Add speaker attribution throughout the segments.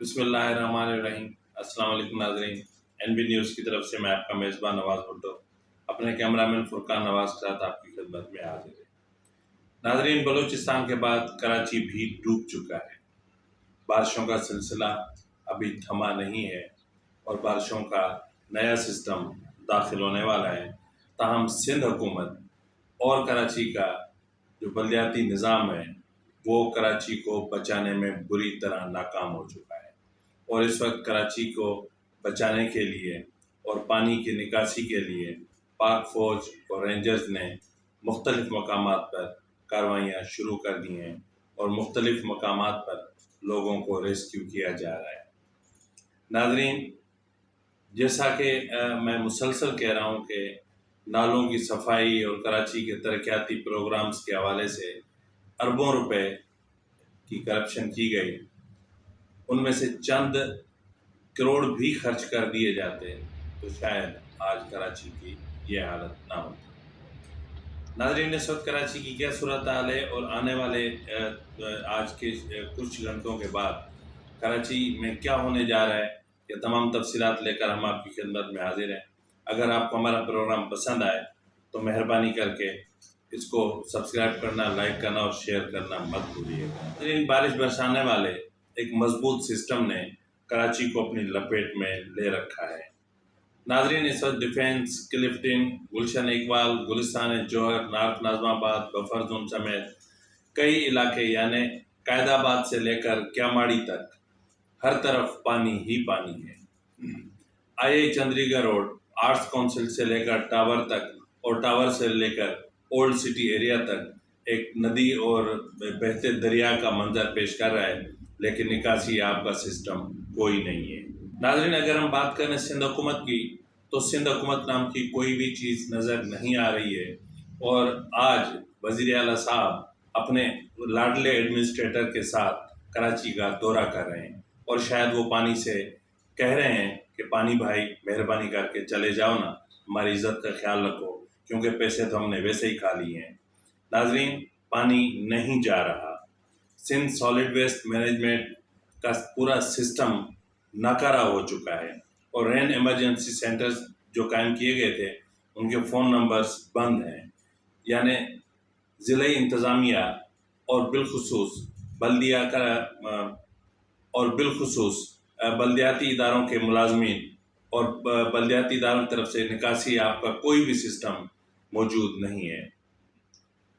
Speaker 1: بسم اللہ الرحمن الرحیم۔ السلام علیکم ناظرین، این بی نیوز کی طرف سے میں آپ کا میزبان نواز بھٹو اپنے کیمرہ مین فرقان نواز کے ساتھ آپ کی خدمت میں حاضر ہے۔ ناظرین، بلوچستان کے بعد کراچی بھی ڈوب چکا ہے۔ بارشوں کا سلسلہ ابھی تھما نہیں ہے اور بارشوں کا نیا سسٹم داخل ہونے والا ہے، تاہم سندھ حکومت اور کراچی کا جو بلدیاتی نظام ہے وہ کراچی کو بچانے میں بری طرح ناکام ہو چکا ہے، اور اس وقت کراچی کو بچانے کے لیے اور پانی کی نکاسی کے لیے پاک فوج اور رینجرز نے مختلف مقامات پر کاروائیاں شروع کر دی ہیں اور مختلف مقامات پر لوگوں کو ریسکیو کیا جا رہا ہے۔ ناظرین، جیسا کہ میں مسلسل کہہ رہا ہوں کہ نالوں کی صفائی اور کراچی کے ترقیاتی پروگرامز کے حوالے سے اربوں روپے کی کرپشن کی گئی، ان میں سے چند کروڑ بھی خرچ کر دیے جاتے تو شاید آج کراچی کی یہ حالت نہ ہوتی۔ ناظرین، اس وقت کراچی کی کیا صورتحال ہے اور آنے والے آج کے کچھ گھنٹوں کے بعد کراچی میں کیا ہونے جا رہا ہے، یہ تمام تفصیلات لے کر ہم آپ کی خدمت میں حاضر ہیں۔ اگر آپ کو ہمارا پروگرام پسند آئے تو مہربانی کر کے اس کو سبسکرائب کرنا، لائک کرنا اور شیئر کرنا مت بھولیے گا۔ ناظرین، بارش برسانے والے ایک مضبوط سسٹم نے کراچی کو اپنی لپیٹ میں لے رکھا ہے۔ ناظرین، اس وقت ڈیفینس، کلفٹن، گلشن اقبال، گلستان جوہر، نارتھ ناظم آباد، بفر زون سمیت کئی علاقے یعنی قائد آباد سے لے کر کیاماڑی تک ہر طرف پانی ہی پانی ہے۔ آئی چندری گڑھ روڈ آرٹس کونسل سے لے کر ٹاور تک اور ٹاور سے لے کر اولڈ سٹی ایریا تک ایک ندی اور بہتے دریا کا منظر پیش کر رہا ہے، لیکن نکاسی آب کا سسٹم کوئی نہیں ہے۔ ناظرین، اگر ہم بات کریں سندھ حکومت کی تو سندھ حکومت نام کی کوئی بھی چیز نظر نہیں آ رہی ہے، اور آج وزیر اعلیٰ صاحب اپنے لاڈلے ایڈمنسٹریٹر کے ساتھ کراچی کا دورہ کر رہے ہیں اور شاید وہ پانی سے کہہ رہے ہیں کہ پانی بھائی مہربانی کر کے چلے جاؤ نا، ہماری عزت کا خیال رکھو کیونکہ پیسے تو ہم نے ویسے ہی کھا لیے ہیں۔ ناظرین، پانی نہیں جا رہا۔ سندھ سالڈ ویسٹ مینجمنٹ کا پورا سسٹم ناکارہ ہو چکا ہے اور رین ایمرجنسی سینٹرز جو قائم کیے گئے تھے ان کے فون نمبرز بند ہیں، یعنی ضلعی انتظامیہ اور بالخصوص بلدیاتی اداروں کے ملازمین اور بلدیاتی اداروں کی طرف سے نکاسی آپ کا کوئی بھی سسٹم موجود نہیں ہے۔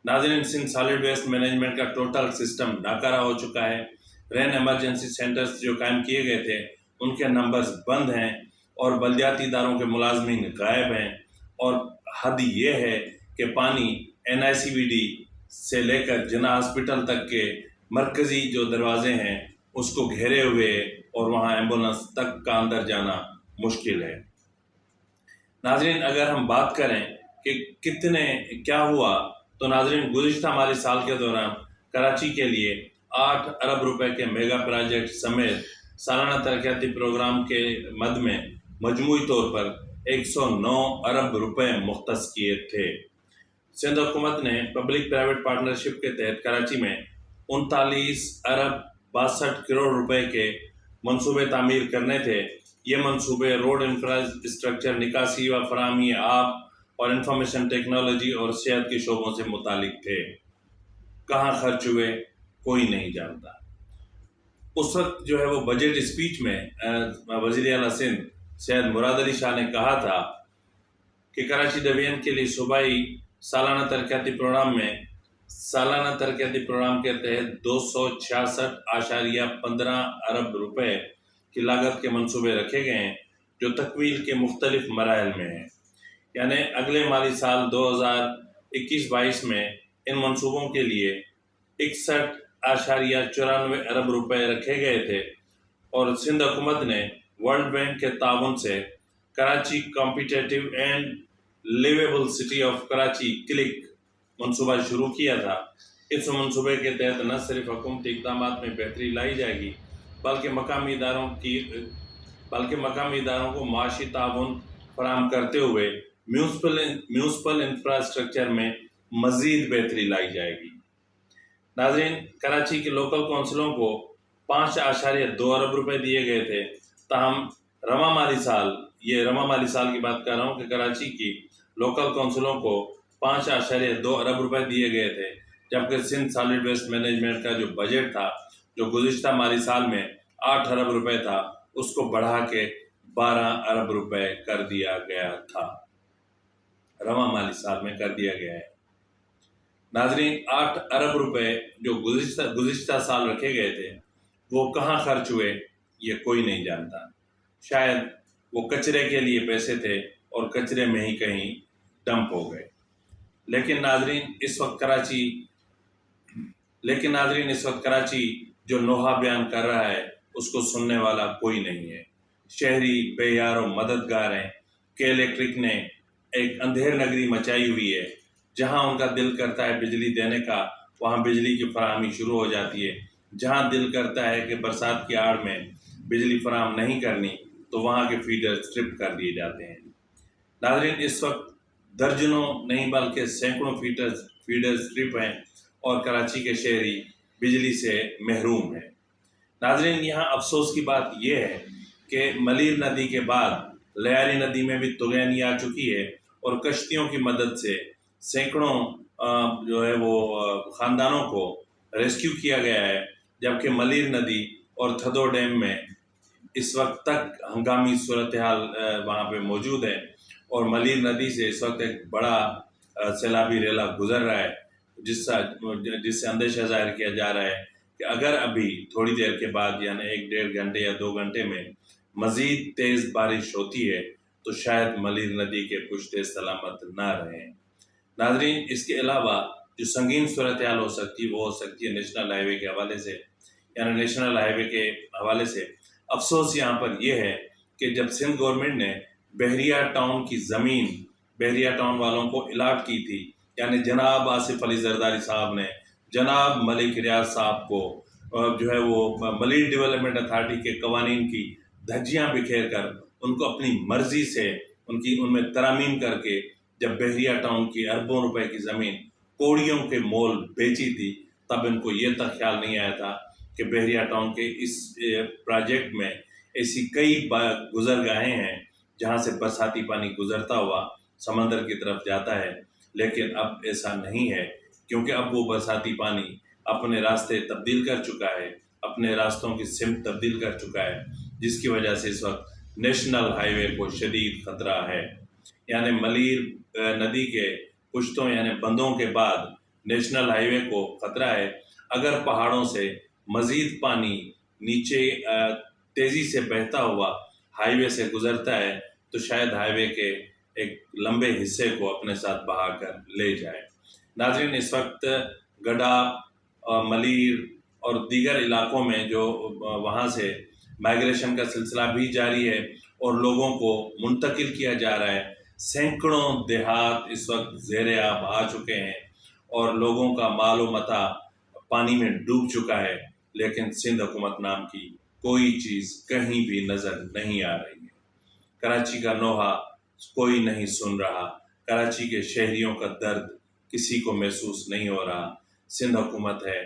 Speaker 1: ناظرین، سندھ سالڈ ویسٹ مینجمنٹ کا ٹوٹل سسٹم ناکارہ ہو چکا ہے۔ رین ایمرجنسی سینٹرز جو قائم کیے گئے تھے ان کے نمبرز بند ہیں اور بلدیاتی اداروں کے ملازمین غائب ہیں، اور حد یہ ہے کہ پانی NICVD سے لے کر جناح ہاسپٹل تک کے مرکزی جو دروازے ہیں اس کو گھیرے ہوئے اور وہاں ایمبولنس تک کا اندر جانا مشکل ہے۔ ناظرین، اگر ہم بات کریں کہ کیا ہوا تو ناظرین، گزشتہ مالی سال کے دوران کراچی کے لیے 8 ارب روپے کے میگا پروجیکٹ سمیت سالانہ ترقیاتی پروگرام کے مد میں مجموعی طور پر 109 ارب روپے مختص کیے تھے۔ سندھ حکومت نے پبلک پرائیویٹ پارٹنرشپ کے تحت کراچی میں 39 ارب 62 کروڑ روپے کے منصوبے تعمیر کرنے تھے۔ یہ منصوبے روڈ انفراسٹرکچر، نکاسی و فراہمی آب اور انفارمیشن ٹیکنالوجی اور صحت کے شعبوں سے متعلق تھے۔ کہاں خرچ ہوئے کوئی نہیں جانتا۔ اس وقت جو ہے وہ بجٹ اسپیچ میں وزیر اعلیٰ سندھ سید مراد علی شاہ نے کہا تھا کہ کراچی ڈویژن کے لیے صوبائی سالانہ ترقیاتی پروگرام کے تحت 266.15 ارب روپے کی لاگت کے منصوبے رکھے گئے ہیں جو تکمیل کے مختلف مراحل میں ہیں، یعنی اگلے مالی سال 2021-22 میں ان منصوبوں کے لیے 61.94 ارب روپے رکھے گئے تھے، اور سندھ حکومت نے ورلڈ بینک کے تعاون سے Karachi competitive and liveable city of Karachi click منصوبہ شروع کیا تھا۔ اس منصوبے کے تحت نہ صرف حکومتی اقدامات میں بہتری لائی جائے گی بلکہ مقامی اداروں کو معاشی تعاون فراہم کرتے ہوئے میونسپل انفراسٹرکچر میں مزید بہتری لائی جائے گی۔ ناظرین، کراچی کے لوکل کونسلوں کو 5.2 अरब रुपए दिए गए थे। ताहम रवा माली साल, ये रवा माली साल की बात कर रहा हूँ कि कराची की लोकल काउंसिलों को 5.2 अरब रुपए दिए गए थे, जबकि सिंध सॉलिड वेस्ट मैनेजमेंट का जो बजट था, जो गुज़िश्ता माली साल में 8 अरब रुपए था, उसको बढ़ा के 12 अरब रुपए कर दिया गया था। रवा माली साल में कर दिया गया है। नाजरीन, 8 अरब रुपए जो गुज़िश्ता साल रखे गए थे, वो कहाँ खर्च हुए ये कोई नहीं जानता। शायद वो कचरे के लिए पैसे थे और कचरे में ही कहीं डंप हो गए। लेकिन नाजरीन इस वक्त कराची जो नोहा बयान कर रहा है, उसको सुनने वाला कोई नहीं है। शहरी बेयारो मददगार हैं कि इलेक्ट्रिक ने एक अंधेर नगरी मचाई हुई है। जहां उनका दिल करता है बिजली देने का, वहां बिजली की फराहमी शुरू हो जाती है। जहां दिल करता है कि बरसात की आड़ में बिजली फराहम नहीं करनी, तो वहां के फीडर स्ट्रिप कर दिए जाते हैं। नाज़रीन, इस वक्त दर्जनों नहीं बल्कि सैकड़ों फीडर स्ट्रिप हैं और कराची के शहरी बिजली से महरूम हैं। नाज़रीन, यहाँ अफसोस की बात यह है कि मलीर नदी के बाद लयारी नदी में भी तुगैनी आ चुकी है और कश्तियों की मदद से सैकड़ों जो है वो ख़ानदानों को रेस्क्यू किया गया है, जबकि मलीर नदी और थदो डैम में इस वक्त तक हंगामी सूरत हाल वहाँ पे मौजूद है और मलीर नदी से इस वक्त एक बड़ा सैलाबी रेला गुजर रहा है, जिससे अंदेशा जाहिर किया जा रहा है कि अगर अभी थोड़ी देर के बाद यानी 1-1.5 घंटे या 2 घंटे में मज़ीद तेज़ बारिश होती है तो शायद मलीर नदी के पुश्ते सलामत ना रहें। नाजरीन, इसके अलावा जो संगीन सूरत हाल हो सकती है वो हो सकती है नेशनल हाईवे के हवाले से, यानी नेशनल हाईवे के हवाले से अफसोस यहाँ पर यह है कि जब सिंध गवर्नमेंट ने बहरिया टाउन की ज़मीन बहरिया टाउन वालों को अलाट की थी, यानी जनाब आसिफ अली जरदारी साहब ने जनाब मलिक रियाज साहब को जो है वो मलीर डेवलपमेंट अथॉरिटी के कवानीन की धज्जियाँ बिखेर कर उनको अपनी मर्जी से उनमें तरामीम करके जब बहरिया टाउन की अरबों रुपए की ज़मीन कौड़ियों के मोल बेची थी, तब इनको ये तक ख्याल नहीं आया था कि बहरिया टाउन के इस प्रोजेक्ट में ऐसी कई गुजरगाहें हैं जहाँ से बरसाती पानी गुजरता हुआ समंदर की तरफ जाता है। लेकिन अब ऐसा नहीं है, क्योंकि अब वो बरसाती पानी अपने रास्ते तब्दील कर चुका है, अपने रास्तों की सिमत तब्दील कर चुका है, जिसकी वजह से इस वक्त नेशनल हाईवे को शदीद खतरा है। यानी मलीर नदी के पुश्तों यानी बंदों के बाद नेशनल हाईवे को खतरा है। अगर पहाड़ों से मज़ीद पानी नीचे तेज़ी से बहता हुआ हाईवे से गुज़रता है तो शायद हाईवे के एक लंबे हिस्से को अपने साथ बहा कर ले जाए। नाज़रीन, इस वक्त गडा, मलीर और दीगर इलाकों में जो वहाँ से माइग्रेशन का सिलसिला भी जारी है और लोगों को मुंतकिल किया जा रहा है। सैकड़ों देहात इस वक्त ज़ेरे आब आ चुके हैं और लोगों का मालो मता पानी में डूब चुका है, लेकिन सिंध हुकूमत नाम की कोई चीज़ कहीं भी नज़र नहीं आ रही है। कराची का नोहा कोई नहीं सुन रहा, कराची के शहरियों का दर्द किसी को महसूस नहीं हो रहा। सिंध हुकूमत है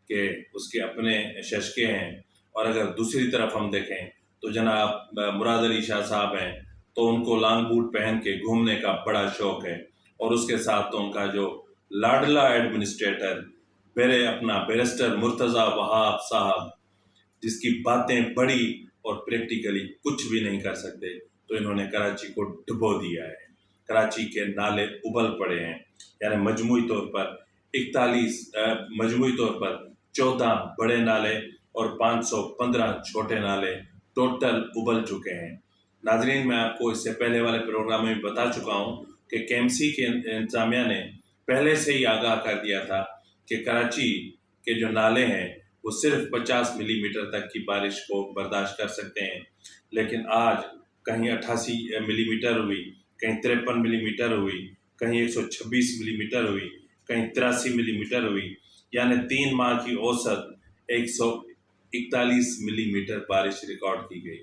Speaker 1: कि उसके अपने शशके हैं, और अगर दूसरी तरफ हम देखें तो जनाब मुराद अली शाह साहब हैं, तो उनको लॉन्ग बूट पहन के घूमने का बड़ा शौक़ है, और उसके साथ तो उनका जो लाडला एडमिनिस्ट्रेटर अपना बैरिस्टर मुर्तज़ा वहाब साहब, जिसकी बातें बड़ी और प्रैक्टिकली कुछ भी नहीं कर सकते, तो इन्होंने कराची को डुबो दिया है। कराची के नाले उबल पड़े हैं, यानी मजमूई तौर पर 14 बड़े नाले और 515 छोटे नाले टोटल उबल चुके हैं। नाजरीन, मैं आपको इससे पहले वाले प्रोग्राम में बता चुका हूँ कि केएमसी के इंतजामिया ने पहले से ही आगाह कर दिया था कि कराची के जो नाले हैं वो सिर्फ 50 मिलीमीटर तक की बारिश को बर्दाश्त कर सकते हैं, लेकिन आज कहीं 88 मिलीमीटर हुई, कहीं 53 मिलीमीटर हुई, कहीं 126 मिलीमीटर हुई, कहीं 83 मिलीमीटर हुई, यानी 3 माह की औसत 141 मिलीमीटर बारिश रिकॉर्ड की गई।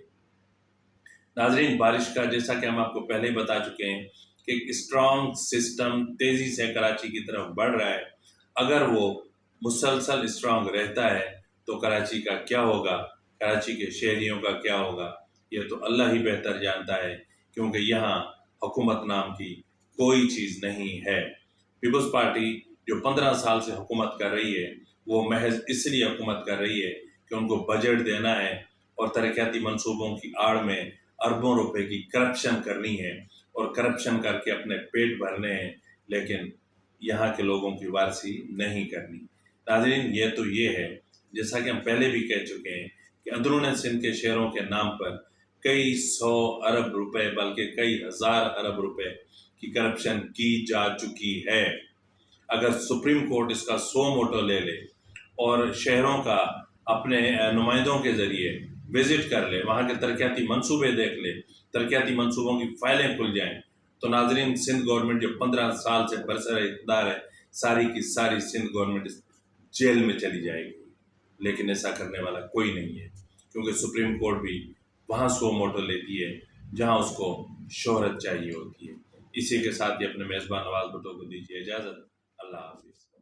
Speaker 1: नाजरीन, बारिश का जैसा कि हम आपको पहले ही बता चुके हैं कि एक स्ट्रॉन्ग सिस्टम तेज़ी से कराची की तरफ बढ़ रहा है। अगर वो मुसलसल स्ट्रॉन्ग रहता है तो कराची का क्या होगा, कराची के शहरियों का क्या होगा, ये तो अल्लाह ही बेहतर जानता है, क्योंकि यहाँ हुकूमत नाम की कोई चीज़ नहीं है। पीपल्स पार्टी जो 15 साल से हुकूमत कर रही है, वो महज इसलिए हुकूमत कर रही है कि उनको बजट देना है और तरक्याती मंसूबों की आड़ में अरबों रुपए की करप्शन करनी है और करप्शन करके अपने पेट भरने हैं, लेकिन यहाँ के लोगों की वारसी नहीं करनी। नाज़रीन, ये तो ये है, जैसा कि हम पहले भी कह चुके हैं कि अंदरून सिंध के शहरों के नाम पर कई 100 अरब रुपए बल्कि कई हज़ार अरब रुपए की करप्शन की जा चुकी है। अगर सुप्रीम कोर्ट इसका सो मोटो ले ले और शहरों का अपने नुमाइंदों के ज़रिए विज़िट कर ले, वहाँ के तरक्याती मंसूबे देख ले, तरक्याती मंसूबों की फाइलें खुल जाएं, तो नाज़रीन सिंध गवर्नमेंट जो 15 साल से बरसर इक़्तिदार है, सारी की सारी सिंध गवर्नमेंट जेल में चली जाएगी। लेकिन ऐसा करने वाला कोई नहीं है, क्योंकि सुप्रीम कोर्ट भी वहाँ सो मोटो लेती है जहाँ उसको शोहरत चाहिए होती है। इसी के साथ ही अपने मेज़बान नवाज़ भुट्टो को दीजिए इजाज़त। अल्लाह हाफिज़।